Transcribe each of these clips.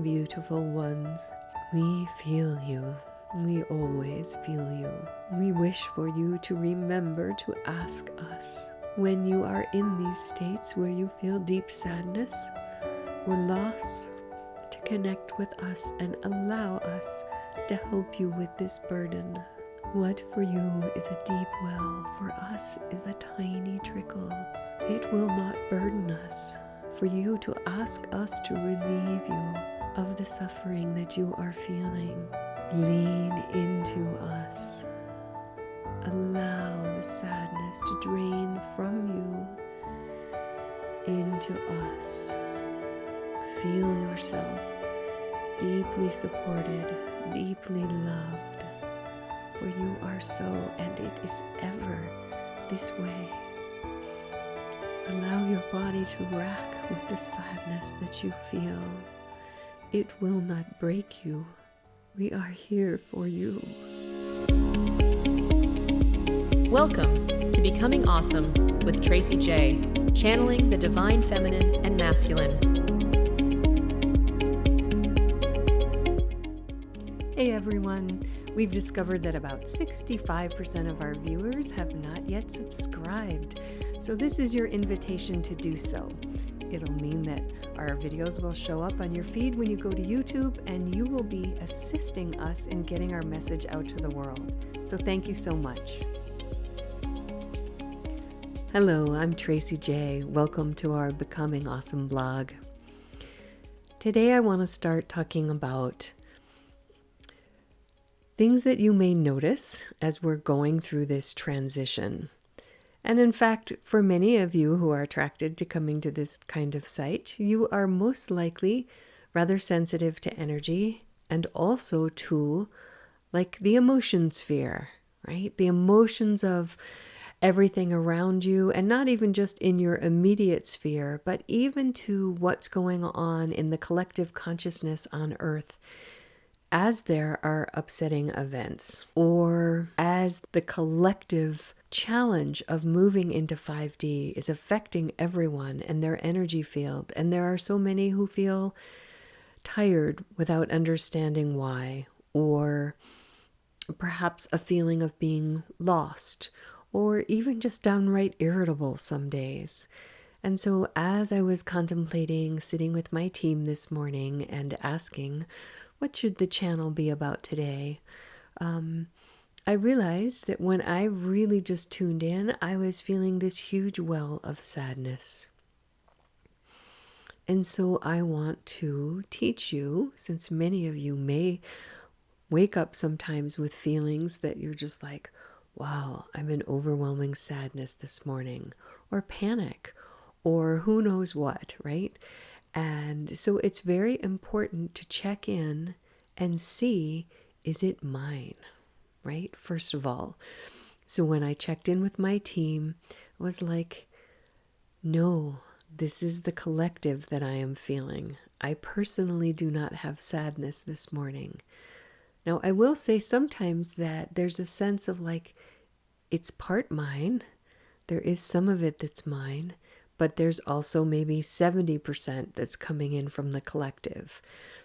beautiful ones. We feel you. We always feel you. We wish for you to remember to ask us when you are in these states where you feel deep sadness or loss, to connect with us and allow us to help you with this burden. What for you is a deep well, for us is a tiny trickle. It will not burden us for you to ask us to relieve you of the suffering that you are feeling. Lean into us. Allow the sadness to drain from you into us. Feel yourself deeply supported, deeply loved, for you are so, and it is ever this way. Allow your body to rack with the sadness that you feel. It will not break you. We are here for you. Welcome to Becoming Awesome with Tracy J, channeling the divine feminine and masculine. Hey everyone, we've discovered that about 65% of our viewers have not yet subscribed. So this is your invitation to do so. It'll mean that our videos will show up on your feed when you go to YouTube, and you will be assisting us in getting our message out to the world. So thank you so much. Hello, I'm Tracy J. Welcome to our Becoming Awesome blog. Today I want to start talking about things that you may notice as we're going through this transition. And in fact, for many of you who are attracted to coming to this kind of site, you are most likely rather sensitive to energy and also to like the emotion sphere, right? The emotions of everything around you, and not even just in your immediate sphere, but even to what's going on in the collective consciousness on Earth as there are upsetting events, or as the collective challenge of moving into 5D is affecting everyone and their energy field. And there are so many who feel tired without understanding why, or perhaps a feeling of being lost, or even just downright irritable some days. And so as I was contemplating sitting with my team this morning and asking, what should the channel be about today? I realized that when I really just tuned in, I was feeling this huge well of sadness. And so I want to teach you, since many of you may wake up sometimes with feelings that you're just like, wow, I'm in overwhelming sadness this morning, or panic, or who knows what, right? And so it's very important to check in and see, is it mine? Right? First of all. So when I checked in with my team, I was like, no, this is the collective that I am feeling. I personally do not have sadness this morning. Now, I will say sometimes that there's a sense of like, it's part mine. There is some of it that's mine, but there's also maybe 70% that's coming in from the collective.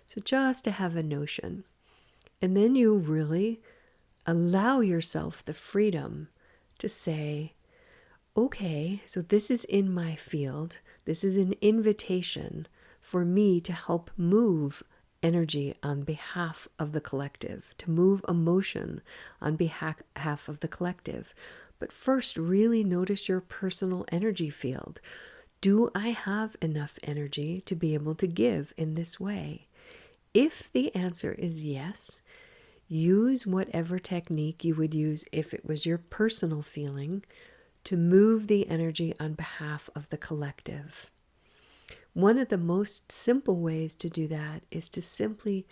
So just to have a notion. And then you really allow yourself the freedom to say, okay, so this is in my field. This is an invitation for me to help move energy on behalf of the collective, to move emotion on behalf of the collective. But first, really notice your personal energy field. Do I have enough energy to be able to give in this way? If the answer is yes, use whatever technique you would use if it was your personal feeling to move the energy on behalf of the collective. One of the most simple ways to do that is to simply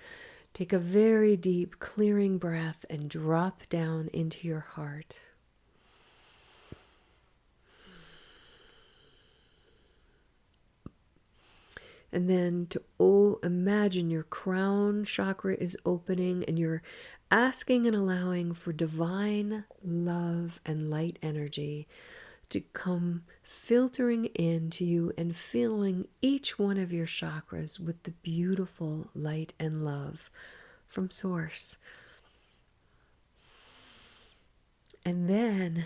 take a very deep clearing breath and drop down into your heart. And then to imagine your crown chakra is opening and you're asking and allowing for divine love and light energy to come filtering into you and filling each one of your chakras with the beautiful light and love from Source. And then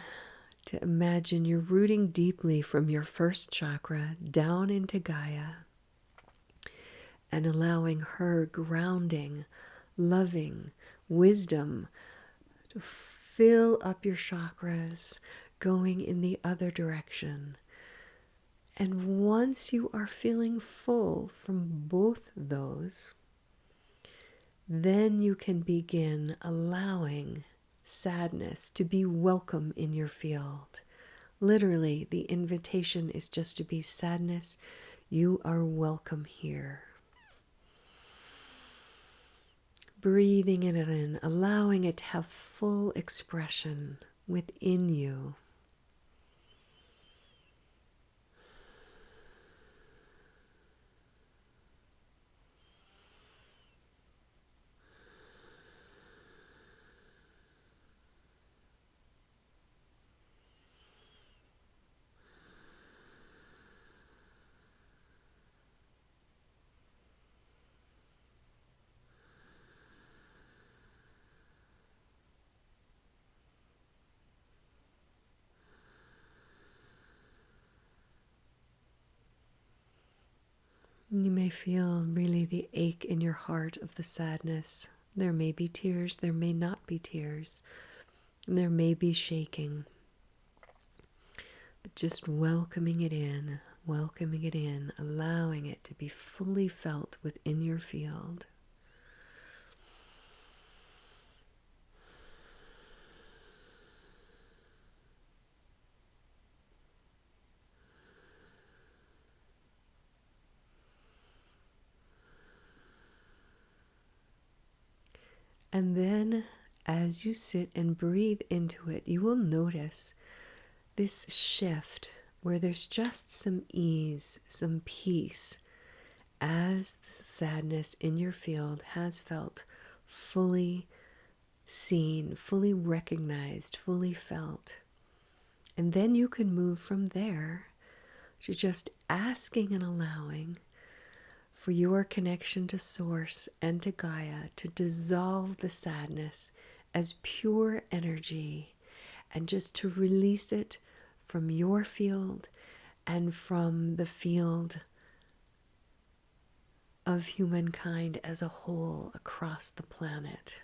to imagine you're rooting deeply from your first chakra down into Gaia and allowing her grounding, loving wisdom to fill up your chakras, going in the other direction. And once you are feeling full from both those, then you can begin allowing sadness to be welcome in your field. Literally, the invitation is just to be sadness. You are welcome here. Breathing it in, allowing it to have full expression within you. You may feel really the ache in your heart of the sadness. There may be tears, there may not be tears, there may be shaking. But just welcoming it in, allowing it to be fully felt within your field. And then as you sit and breathe into it, you will notice this shift where there's just some ease, some peace, as the sadness in your field has felt fully seen, fully recognized, fully felt. And then you can move from there to just asking and allowing for your connection to Source and to Gaia to dissolve the sadness as pure energy and just to release it from your field and from the field of humankind as a whole across the planet.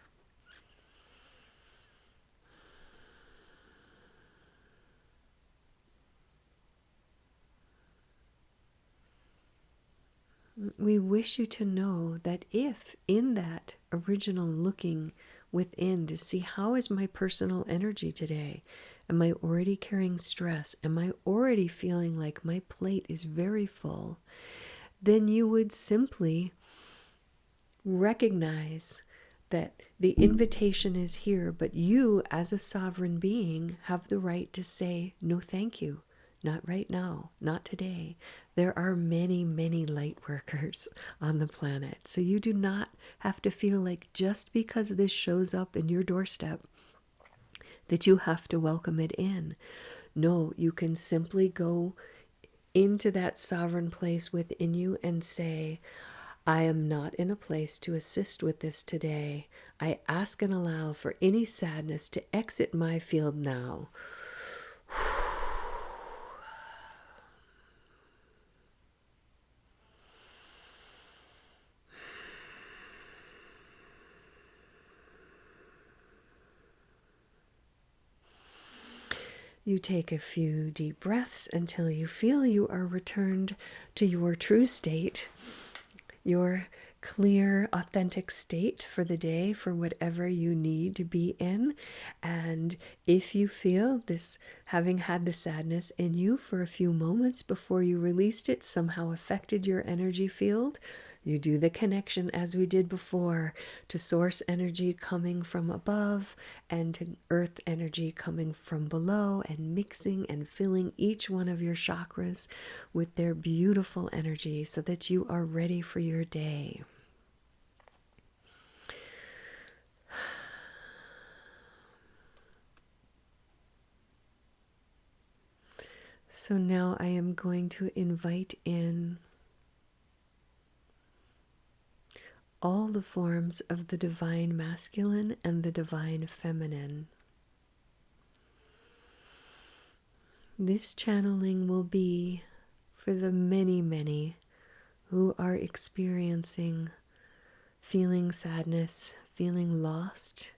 We wish you to know that if in that original looking within to see how is my personal energy today, am I already carrying stress? Am I already feeling like my plate is very full? Then you would simply recognize that the invitation is here, but you as a sovereign being have the right to say, no, thank you. Not right now, not today. There are many, many light workers on the planet. So you do not have to feel like just because this shows up in your doorstep that you have to welcome it in. No, you can simply go into that sovereign place within you and say, I am not in a place to assist with this today. I ask and allow for any sadness to exit my field now. You take a few deep breaths until you feel you are returned to your true state, your clear, authentic state for the day, for whatever you need to be in. And if you feel this, having had the sadness in you for a few moments before you released it, somehow affected your energy field, you do the connection as we did before to source energy coming from above and to earth energy coming from below, and mixing and filling each one of your chakras with their beautiful energy so that you are ready for your day. So now I am going to invite in all the forms of the divine masculine and the divine feminine. This channeling will be for the many, many who are experiencing feeling sadness, feeling lost,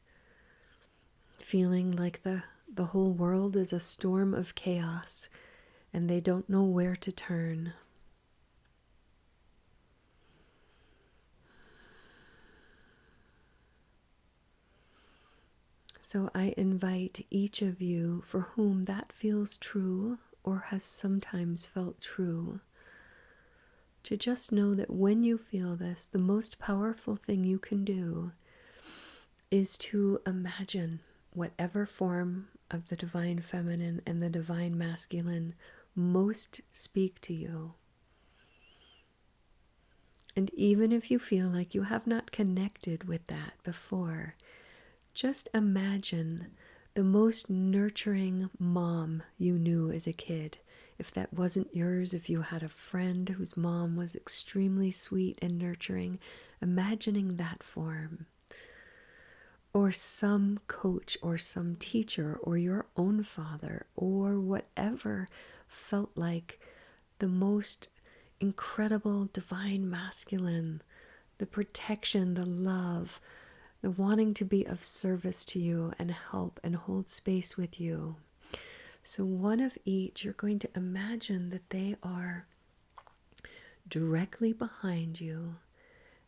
feeling like the whole world is a storm of chaos and they don't know where to turn. So I invite each of you for whom that feels true or has sometimes felt true to just know that when you feel this, the most powerful thing you can do is to imagine whatever form of the divine feminine and the divine masculine most speak to you. And even if you feel like you have not connected with that before, just imagine the most nurturing mom you knew as a kid. If that wasn't yours, if you had a friend whose mom was extremely sweet and nurturing, imagining that form. Or some coach or some teacher or your own father or whatever felt like the most incredible divine masculine, the protection, the love, the wanting to be of service to you and help and hold space with you. So one of each, you're going to imagine that they are directly behind you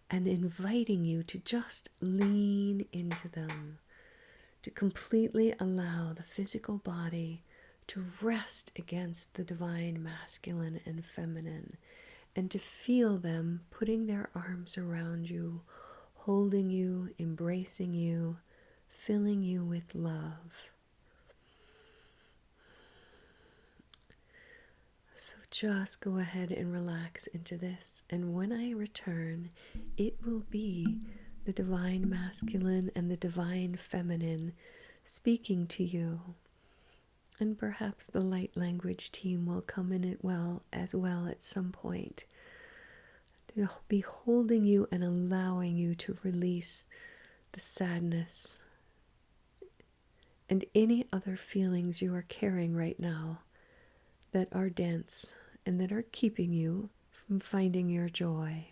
and inviting you to just lean into them, to completely allow the physical body to rest against the divine masculine and feminine, and to feel them putting their arms around you, holding you, embracing you, filling you with love. So just go ahead and relax into this, and when I return, it will be the divine masculine and the divine feminine speaking to you. And perhaps the light language team will come in it as well at some point to be holding you and allowing you to release the sadness and any other feelings you are carrying right now that are dense and that are keeping you from finding your joy.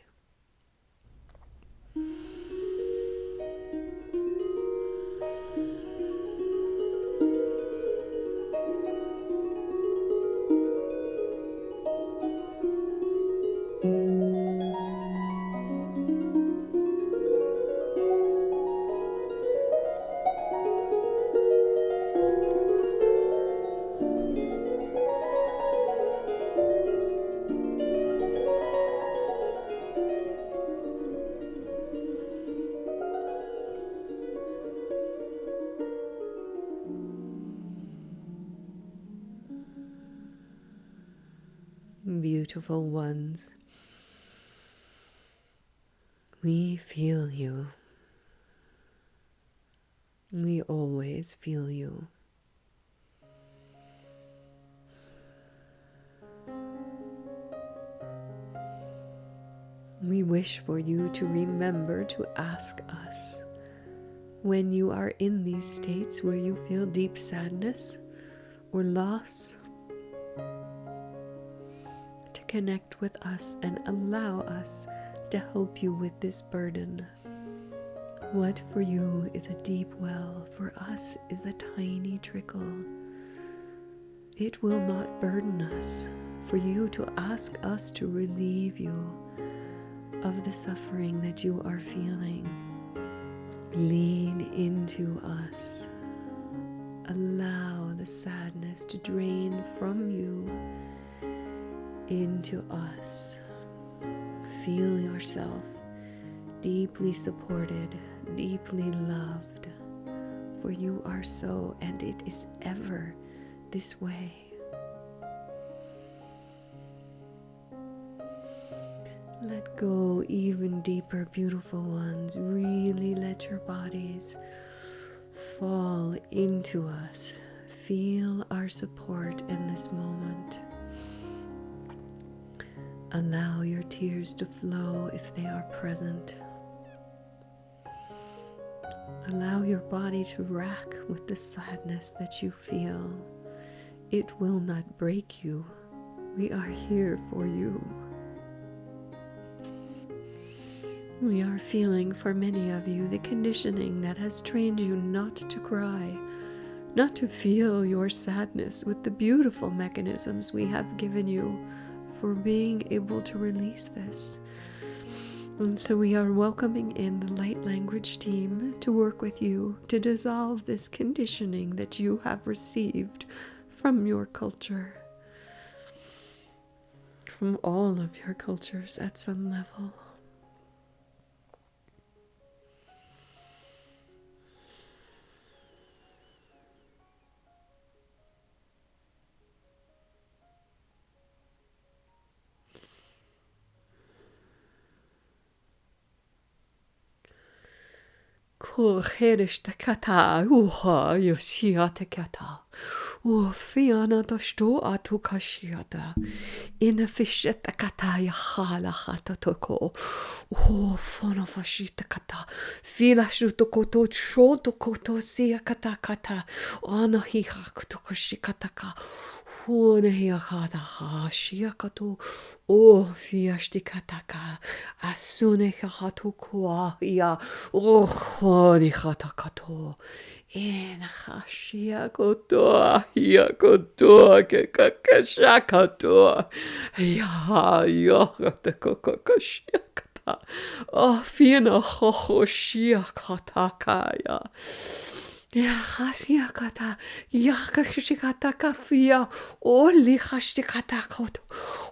Beautiful ones, we feel you. We always feel you. We wish for you to remember to ask us when you are in these states where you feel deep sadness or loss, to connect with us and allow us to help you with this burden. What for you is a deep well, for us is the tiny trickle. It will not burden us for you to ask us to relieve you of the suffering that you are feeling. Lean into us. Allow the sadness to drain from you into us. Feel yourself deeply supported, deeply loved, for you are so, and it is ever this way. Let go even deeper, beautiful ones. Really let your bodies fall into us. Feel our support in this moment. Allow your tears to flow if they are present. Allow your body to rack with the sadness that you feel. It will not break you. We are here for you. We are feeling for many of you the conditioning that has trained you not to cry, not to feel your sadness with the beautiful mechanisms we have given you for being able to release this. And so we are welcoming in the light language team to work with you to dissolve this conditioning that you have received from your culture, from all of your cultures at some level. Kurherishtakata uha yoshiatakata. Fiana dosto atukashiata. Inefishetakata yahala hatatoko. Fonofashitakata. Filashutokoto shotokoto siakatakata. Anahihaktokoshikataka. Hunehiakata shiakato. Fiashtikataka. Asunehatukoa ya. Honihatakoto. Enahashiakoto. Yakoto. Kekakashakato. Yakatakokoshiakata. Fina hohoshiakatakaya. Yahashiakata, Yakashikata Fia, Oli Hashikatakoto,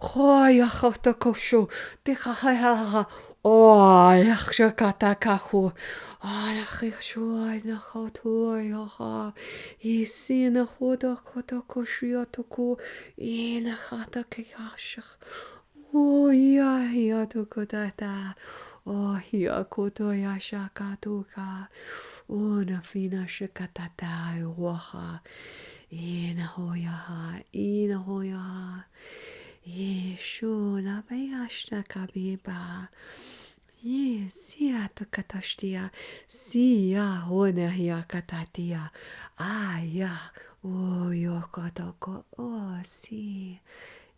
Hoyahotakosho, Tekaha, Yakshakatakaho, Ayahishua, Nahotoyaha, Isina Hodakotokoshiotoko, Inahatakashach, Yatokotata. Hiakoto yashakatuka. Nafina shikatata waha. Inahoyaha. Yeshua bayashta kabiba. Sia tokatashtia. Sia hona hiakatatia. Aya. Yokotoko. Si.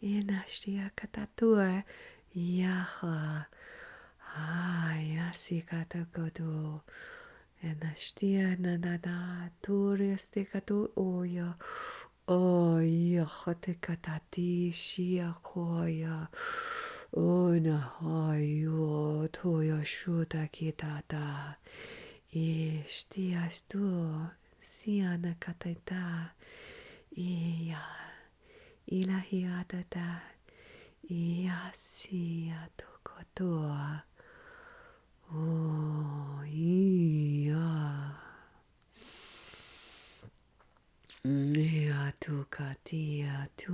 Inashtia katatua. Yaha. Yasikatakoto. Enashtia nanada. Turistikato oya. Yahatikatati shiakoya. Nahayo toya shuta kitata. Ishtiastu. Siana katata. Ilahiatata. Yasiatokotoa. Tukatia tu.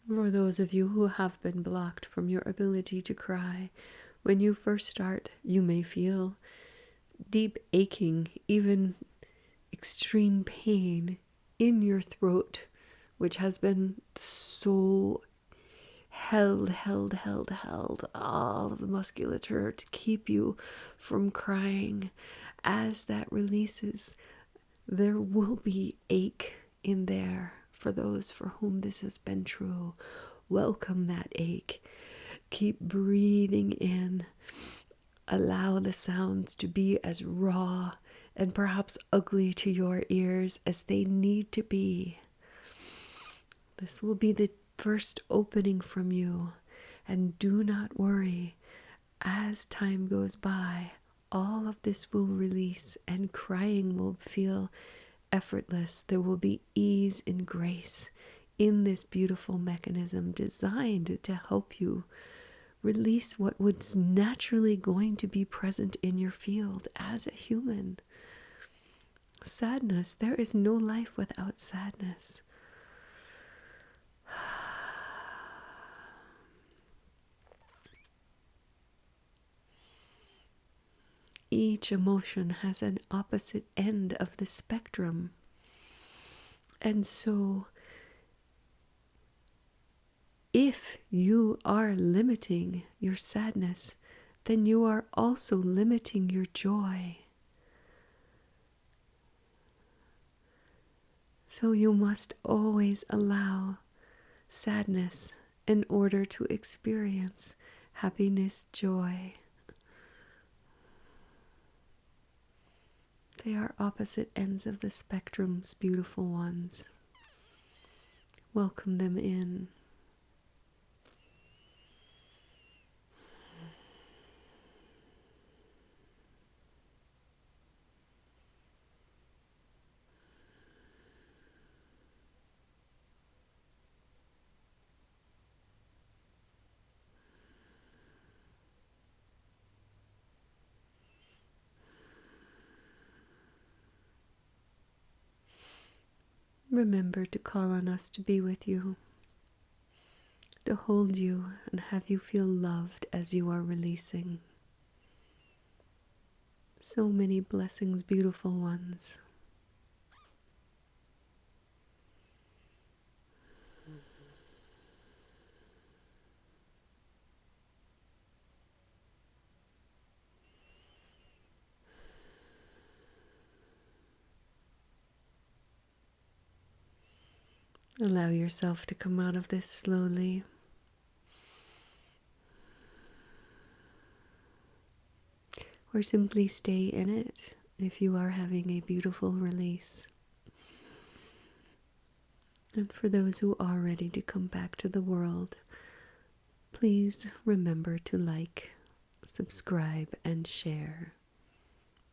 For those of you who have been blocked from your ability to cry, when you first start, you may feel deep aching, even extreme pain in your throat, which has been so held all of the musculature to keep you from crying. As that releases, there will be ache in there. For those for whom this has been true, welcome that ache. Keep breathing in. Allow the sounds to be as raw and perhaps ugly to your ears as they need to be. This will be the first opening from you. And do not worry. As time goes by, all of this will release and crying will feel effortless. There will be ease and grace in this beautiful mechanism designed to help you Release what was naturally going to be present in your field as a human. Sadness. There is no life without sadness. Each emotion has an opposite end of the spectrum. And so, if you are limiting your sadness, then you are also limiting your joy. So you must always allow sadness in order to experience happiness, joy. They are opposite ends of the spectrums, beautiful ones. Welcome them in. Remember to call on us to be with you, to hold you and have you feel loved as you are releasing. So many blessings, beautiful ones. Allow yourself to come out of this slowly. Or simply stay in it if you are having a beautiful release. And for those who are ready to come back to the world, please remember to like, subscribe, and share.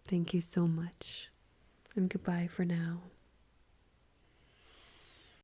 Thank you so much, and goodbye for now.